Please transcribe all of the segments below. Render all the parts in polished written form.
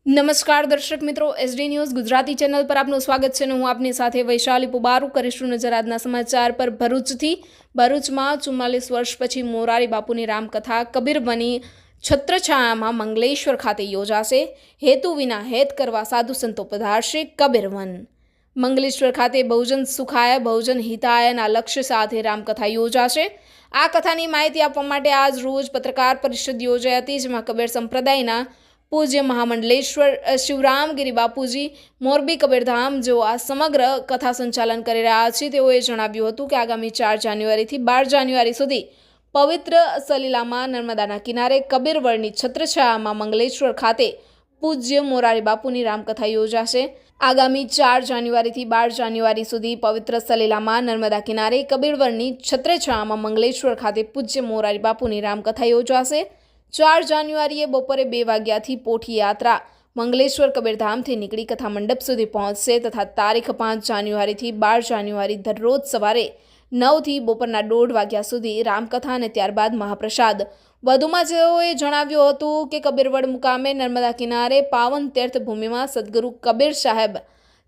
નમસ્કાર દર્શક મિત્રો, એસડી ન્યૂઝ ગુજરાતી ચેનલ પર આપનું સ્વાગત છે. હું આપની સાથે વૈશાલી પુબારુ કરીશું નજર આજના સમાચાર પર. ભરૂચમાં 44 વર્ષ પછી મોરારી બાપુની રામકથા કબીરવની છત્રછાયામાં મંગલેશ્વર ખાતે યોજાશે. હેતુ વિના હેત કરવા સાધુ સંતો પધારશે કબીરવન. મંગલેશ્વર ખાતે બહુજન સુખાય બહુજન હિતાયના લક્ષ્ય સાથે રામકથા યોજાશે. આ કથાની માહિતી આપવા માટે આજ રોજ પત્રકાર પરિષદ યોજાઈ હતી, જેમાં કબીર સંપ્રદાયના પૂજ્ય મહામંડલેશ્વર શિવરામગીરી બાપુજી મોરબી કબીરધામ જેઓ આ સમગ્ર કથા સંચાલન કરી રહ્યા છે, તેઓએ જણાવ્યું હતું કે આગામી 4 જાન્યુઆરીથી 12 જાન્યુઆરી સુધી પવિત્ર સલીલામાં નર્મદાના કિનારે કબીરવળની છત્રછાયામાં મંગલેશ્વર ખાતે પૂજ્ય મોરારી બાપુની રામકથા યોજાશે. આગામી 4 જાન્યુઆરીથી 12 જાન્યુઆરી સુધી પવિત્ર સલીલામાં નર્મદા કિનારે કબીરવળની છત્રછાયામાં મંગલેશ્વર ખાતે પૂજ્ય મોરારી બાપુની રામકથા યોજાશે. 4 જાન્યુઆરીએ બપોરે 2 વાગ્યાથી પોઠી યાત્રા મંગલેશ્વર કબીરધામથી નીકળી કથા મંડપ સુધી પહોંચશે તથા તારીખ 5 જાન્યુઆરીથી 12 જાન્યુઆરી દરરોજ સવારે 9 થી બપોરના 1:30 વાગ્યા સુધી રામકથા અને ત્યારબાદ મહાપ્રસાદ. વધુમાં તેઓએ જણાવ્યું હતું કે કબીરવડ મુકામે નર્મદા કિનારે પાવન તીર્થભૂમિમાં સદગુરુ કબીર સાહેબ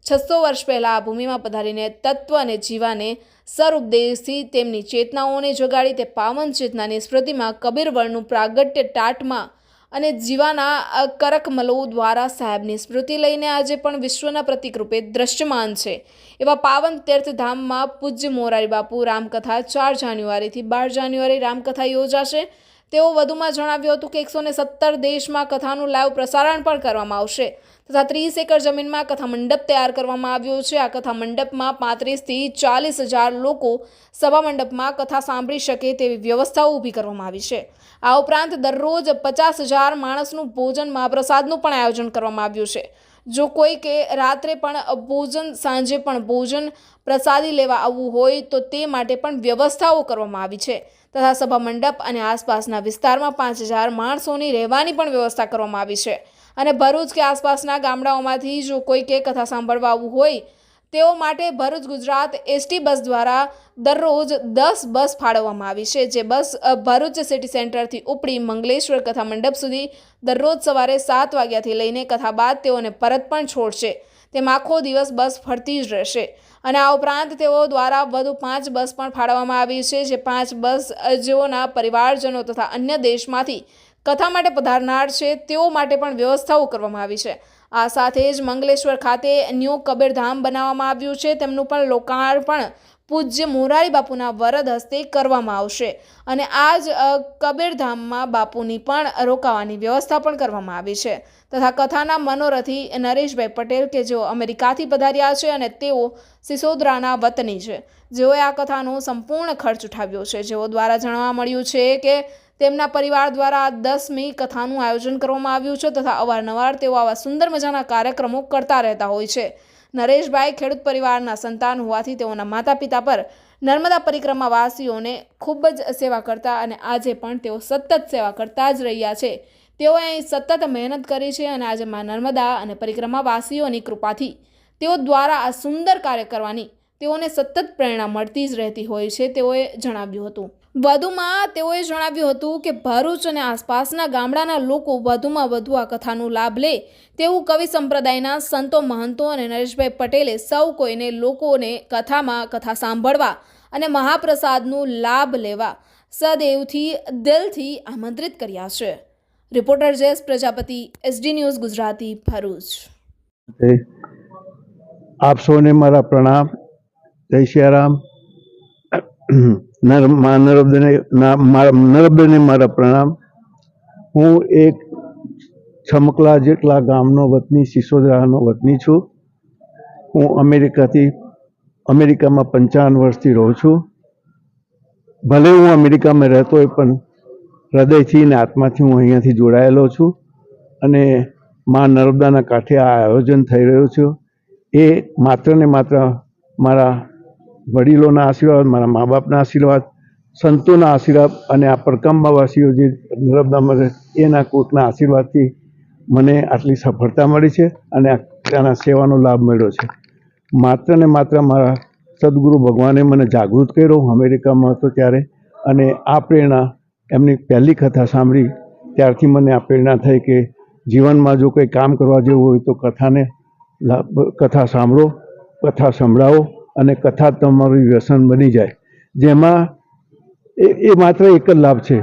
600 વર્ષ પહેલાં આ ભૂમિમાં પધારીને તત્વ અને જીવાને સરુપદેશથી તેમની ચેતનાઓને જગાડી તે પાવન ચેતનાની સ્મૃતિમાં કબીરવળનું પ્રાગટ્ય ટાટમાં અને જીવાના કરકમલો દ્વારા સાહેબની સ્મૃતિ લઈને આજે પણ વિશ્વના પ્રતીક રૂપે દ્રશ્યમાન છે. એવા પાવન તીર્થધામમાં પૂજ્ય મોરારી બાપુ રામકથા 4 જાન્યુઆરીથી 12 જાન્યુઆરી રામકથા યોજાશે. તેઓ વધુમાં જણાવ્યું હતું કે 117 દેશમાં કથાનું લાઈવ પ્રસારણ પણ કરવામાં આવશે તથા 30 એકર જમીનમાં કથા મંડપ તૈયાર કરવામાં આવ્યો છે. આ કથા મંડપમાં 35 થી 40 હજાર લોકો સભા મંડપમાં કથા સાંભળી શકે તેવી વ્યવસ્થાઓ ઊભી કરવામાં આવી છે. આ ઉપરાંત દરરોજ 50,000 માણસનું ભોજન મહાપ્રસાદનું પણ આયોજન કરવામાં આવ્યું છે. જો કોઈ કે રાત્રે પણ ભોજન સાંજે પણ ભોજન પ્રસાદી લેવા આવવું હોય તો તે માટે પણ વ્યવસ્થાઓ કરવામાં આવી છે તથા સભા મંડપ અને આસપાસના વિસ્તારમાં 5,000 માણસોની રહેવાની પણ વ્યવસ્થા કરવામાં આવી છે. અને ભરૂચ કે આસપાસના ગામડાઓમાંથી જો કોઈ કે કથા સાંભળવા આવવું હોય તેઓ માટે ભરૂચ ગુજરાત એસટી બસ દ્વારા દરરોજ 10 બસ ફાળવવામાં આવી છે, જે બસ ભરૂચ સિટી સેન્ટરથી ઉપડી મંગલેશ્વર કથા મંડપ સુધી દરરોજ સવારે 7 વાગ્યાથી લઈને કથા બાદ તેઓને પરત પણ છોડશે. તેમ આખો દિવસ બસ ફરતી જ રહેશે. અને આ ઉપરાંત તેઓ દ્વારા વધુ 5 બસ પણ ફાળવવામાં આવી છે, જે 5 બસ જેઓના પરિવારજનો તથા અન્ય દેશમાંથી કથા માટે પધારનાર છે તેઓ માટે પણ વ્યવસ્થાઓ કરવામાં આવી છે. આ સાથે જ મંગલેશ્વર ખાતે ન્યૂ કબીરધામ બનાવવામાં આવ્યું છે, તેમનું પણ લોકાર્પણ પૂજ્ય મોરારી બાપુના વરદ હસ્તે કરવામાં આવશે. અને આ જ કબીરધામમાં બાપુની પણ રોકાવાની વ્યવસ્થા પણ કરવામાં આવી છે તથા કથાના મનોરથી નરેશભાઈ પટેલ કે જેઓ અમેરિકાથી પધાર્યા છે અને તેઓ સિસોદરાના વતની છે, જેઓએ આ કથાનો સંપૂર્ણ ખર્ચ ઉઠાવ્યો છે. જેઓ દ્વારા જાણવા મળ્યું છે કે તેમના પરિવાર દ્વારા 10મી કથાનું આયોજન કરવામાં આવ્યું છે તથા અવારનવાર તેઓ આવા સુંદર મજાના કાર્યક્રમો કરતા રહેતા હોય છે. નરેશભાઈ ખેડૂત પરિવારના સંતાન હોવાથી તેઓના માતા પિતા પર નર્મદા પરિક્રમાવાસીઓને ખૂબ જ સેવા કરતા અને આજે પણ તેઓ સતત સેવા કરતા જ રહ્યા છે. તેઓએ અહીં સતત મહેનત કરી છે અને આજે માં નર્મદા અને પરિક્રમાવાસીઓની કૃપાથી તેઓ દ્વારા આ સુંદર કાર્ય કરવાની તેઓને સતત પ્રેરણા મળતી જ રહેતી હોય છે, તેઓએ જણાવ્યું હતું. વધુમાં તેઓએ જણાવ્યું હતું કે ભરૂચ અને આસપાસના ગામડાના લોકો વધુમાં વધુ આ કથાનો લાભ લે તેવું કવિ સંપ્રદાયના સંતો મહંતો અને નરેશભાઈ પટેલે સૌ કોઈને લોકોને કથામાં કથા સાંભળવા અને મહાપ્રસાદનો લાભ લેવા સદૈવથી દિલથી આમંત્રિત કર્યા છે. Reporter Jayesh Prajapati, SD news Gujarati, Bharuch. આપ સૌને મારા પ્રણામ. જય સિયારામ. નર્મદાને મારા પ્રણામ. હું એક છમકલા જેટલા ગામનો વતની, સિસોદરાનો વતની છું. હું અમેરિકામાં 55 વર્ષથી રહું છું. ભલે હું અમેરિકામાં રહેતો હોય પણ હૃદયથી અને આત્માથી હું અહીંયાથી જોડાયેલો છું. અને મા નર્મદાના કાંઠે આ આયોજન થઈ રહ્યું છે એ માત્ર ને માત્ર મારા વડીલોના આશીર્વાદ, મારા મા બાપના આશીર્વાદ, સંતોના આશીર્વાદ અને આ પરકમવાસીઓ જે નર્મદામાં એના કોટના આશીર્વાદથી મને આટલી સફળતા મળી છે અને ત્યાંના સેવાનો લાભ મળ્યો છે. માત્ર ને માત્ર મારા સદગુરુ ભગવાને મને જાગૃત કર્યો. હું અમેરિકામાં હતો ત્યારે, અને આ પ્રેરણા એમની પહેલી કથા સાંભળી ત્યારથી મને આ પ્રેરણા થઈ કે જીવનમાં જો કંઈ કામ કરવા જેવું હોય તો કથા સાંભળો, કથા સંભળાવો અને કથા તમારું વ્યસન બની જાય, જેમાં એ માત્ર એક જ લાભ છે,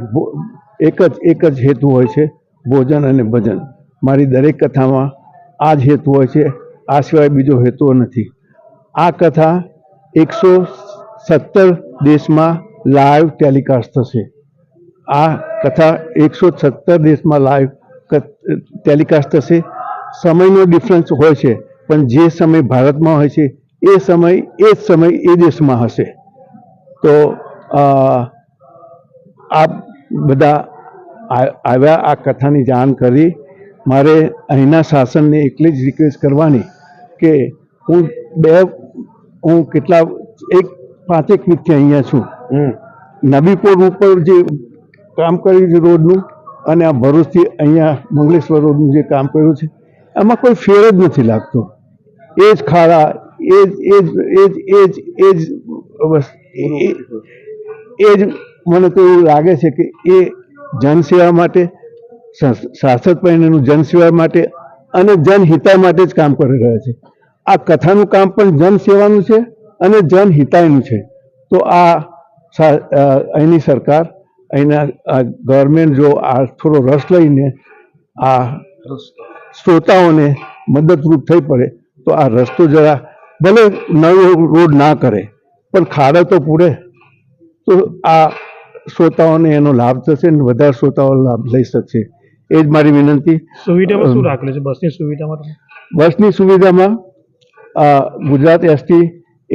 એક જ હેતુ હોય છે, ભોજન અને ભજન. મારી દરેક કથામાં આ જ હેતુ હોય છે, આ સિવાય બીજો હેતુ નથી. આ કથા 117 દેશમાં લાઈવ ટેલિકાસ્ટ થશે. આ કથા 117 દેશમાં લાઈવ ટેલિકાસ્ટ થશે. સમયનો ડિફરન્સ હોય છે, પણ જે સમય ભારતમાં હોય છે એ જ સમય એ દેશમાં હશે. તો આપ બધા આવ્યા આ કથાની જાણ કરી. મારે અહીંના શાસનને એટલી જ રિક્વેસ્ટ કરવાની કે હું 5-1 વીકથી અહીંયા છું. નબીપુર ઉપર જે કામ કર્યું છે રોડનું, અને આ ભરૂચથી અહીંયા મંગલેશ્વર રોડનું જે કામ કર્યું છે, એમાં કોઈ ફેર જ નથી લાગતો. એ જ ખાડા, એ જ મને તો એવું લાગે છે કે એ જનસેવા માટે, શાસક પહેણેનું જનસેવા માટે અને જનહિતાય માટે જ કામ કરી રહ્યા છે. આ કથાનું કામ પણ જનસેવાનું છે અને જનહિતાયનું છે. તો અહીંની સરકાર, અહીંના ગવર્મેન્ટ જો આ થોડો રસ લઈને આ શ્રોતાઓને મદદરૂપ થઈ પડે તો આ રસ્તો જરા ભલે નવો રોડ ના કરે પણ ખાડો તો પૂરે, તો આ શ્રોતાઓને એનો લાભ થશે ને વધારે શ્રોતાઓ લાભ લઈ શકશે. એ જ મારી વિનંતી. સુવિધામાં શું રાખેલું છે બસની સુવિધામાં? બસની સુવિધામાં ગુજરાત એસટી એ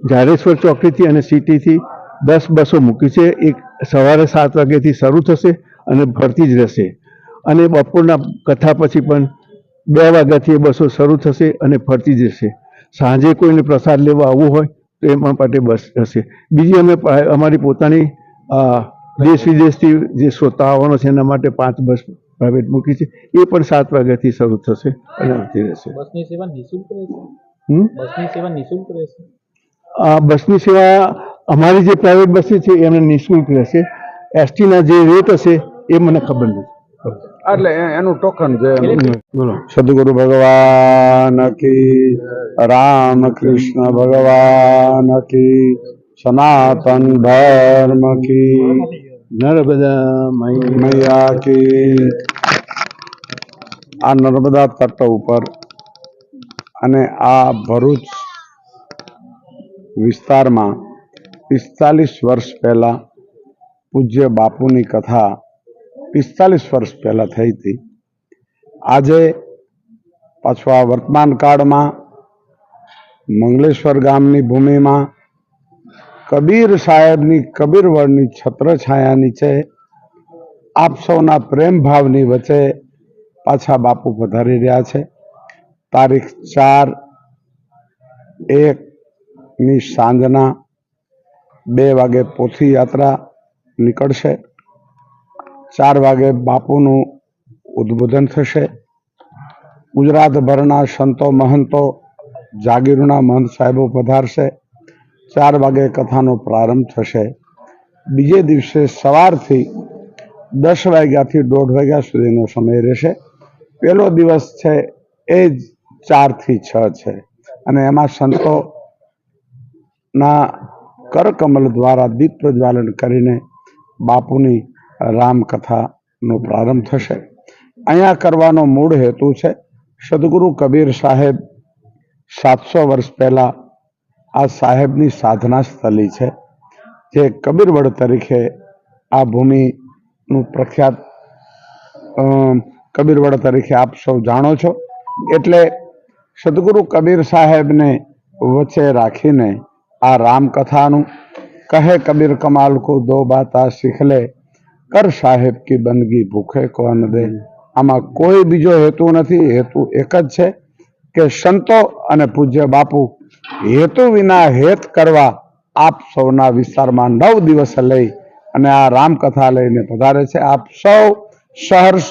જાડેશ્વર ચોકડીથી અને સિટીથી 10 બસો મૂકી છે. એક સવારે 7 વાગ્યાથી શરૂ થશે અને ફરતી જ રહેશે, અને બપોરના કથા પછી પણ 2 વાગ્યાથી એ બસો શરૂ થશે અને ફરતી જ રહેશે. સાંજે કોઈને પ્રસાદ લેવા આવવું હોય તો એમાં માટે બસ હશે. બીજી અમે અમારી પોતાની દેશ વિદેશથી જે શ્રોતા આવવાનો છે એના માટે 5 બસ પ્રાઇવેટ મૂકી છે. એ પણ 7 વાગ્યાથી શરૂ થશે અને આવતી રહેશે. બસની સેવા નિઃશુલ્ક રહેશે? બસની સેવા નિઃશુલ્ક રહેશે? બસની સેવા અમારી જે પ્રાઇવેટ બસો છે એમને નિઃશુલ્ક રહેશે. એસટીના જે રેટ હશે એ મને ખબર નથી. એટલે એનું ટોકન જે બોલો. સદગુરુ ભગવાન કી, રામકૃષ્ણ ભગવાન કી, સનાતન ધર્મ કી, નર્મદા મૈયા કી. આ નર્મદા તટ ઉપર અને આ ભરૂચ વિસ્તારમાં 45 વર્ષ પહેલા પૂજ્ય બાપુની કથા 45 વર્ષ પહેલા થઈ હતી. આજે પાછું આ વર્તમાન કાળમાં મંગલેશ્વર ગામની ભૂમિમાં કબીર સાહેબની કબીરવડની છત્રછાયા નીચે આપ સૌના પ્રેમ ભાવની વચ્ચે પાછા બાપુ પધારી રહ્યા છે. તારીખ 4/1ની સાંજના 2 વાગે પોથી યાત્રા નીકળશે. 4 વાગે બાપુનું ઉદ્બોધન થશે. ગુજરાતભરના સંતો મહંતો જાગીરના મહંત સાહેબો પધારશે. 4 વાગે કથાનો પ્રારંભ થશે. બીજે દિવસે સવારથી 10 વાગ્યાથી 1:30 વાગ્યા સુધીનો સમય રહેશે. પહેલો દિવસ છે એ જ 4 થી 6 છે, અને એમાં સંતોના કરકમલ દ્વારા દીપ પ્રજ્વાલન કરીને બાપુની રામકથાનો પ્રારંભ થશે. અહીંયા કરવાનો મૂળ હેતુ છે, સદગુરુ કબીર સાહેબ 700 વર્ષ પહેલા આ સાહેબની સાધના સ્થલી છે, જે કબીરવડ તરીકે આ ભૂમિનું પ્રખ્યાત કબીરવડ તરીકે આપ સૌ જાણો છો. એટલે સદગુરુ કબીર સાહેબને વચ્ચે રાખીને આ રામકથાનું કહે કબીર કમાલ કો દો બાતા શીખ લે, કર સાહેબ કી બંદગી ભૂખે કો અન્ન દે. આમાં કોઈ બીજો હેતુ નથી. હેતુ એક જ છે કે સંતો અને પૂજ્ય બાપુ હેતુ વિના હેત કરવા આપ સૌના વિસ્તારમાં 9 દિવસ લઈ અને આ રામકથા લઈને પધારે છે. આપ સૌ સહર્ષ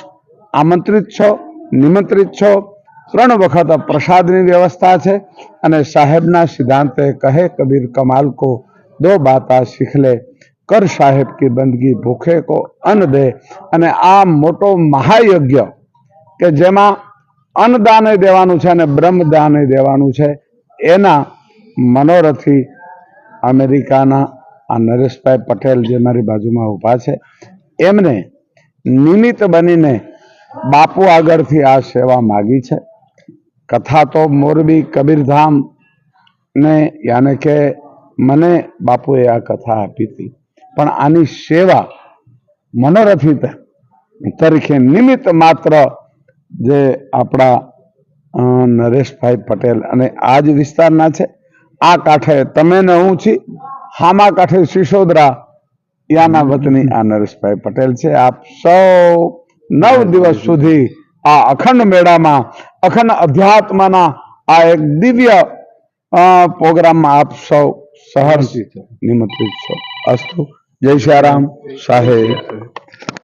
આમંત્રિત છો, નિમંત્રિત છો. 3 વખત પ્રસાદની વ્યવસ્થા છે, અને સાહેબના સિદ્ધાંતે કહે કબીર કમાલ કો દો બાતા શીખ લે, કર સાહેબ કી બંદગી ભૂખે કો અન્ન દે. અને આ મોટો મહાયજ્ઞ કે જેમાં અન્નદાન દેવાનું છે અને બ્રહ્મદાન દેવાનું છે, એના મનોરથી અમેરિકાના આ નરેશભાઈ પટેલ જે મારી બાજુમાં ઊભા છે, એમને નિમિત્ત બનીને બાપુ આગળથી આ સેવા માગી છે. કથા તો મોરબી કબીરધામ ને યાને કે મને બાપુએ આ કથા આપી હતી, પણ આની સેવા મનોરથી તરીકે નિમિત્ત માત્ર જે આપણા નરેશભાઈ પટેલ અને આ જ વિસ્તારના છે, આ કાંઠે તમે ને હું છી, હામા કાંઠે સિસોદરા યાના વતની આ નરેશભાઈ પટેલ છે. આપ સૌ 9 દિવસ સુધી આ અખંડ મેળામાં અખંડ અધ્યાત્મના આ એક દિવ્ય પ્રોગ્રામમાં આપ સૌ સહર્ષ નિમંત્રિત છો. અસ્તુ. જય શ્રી રામ સાહેબ.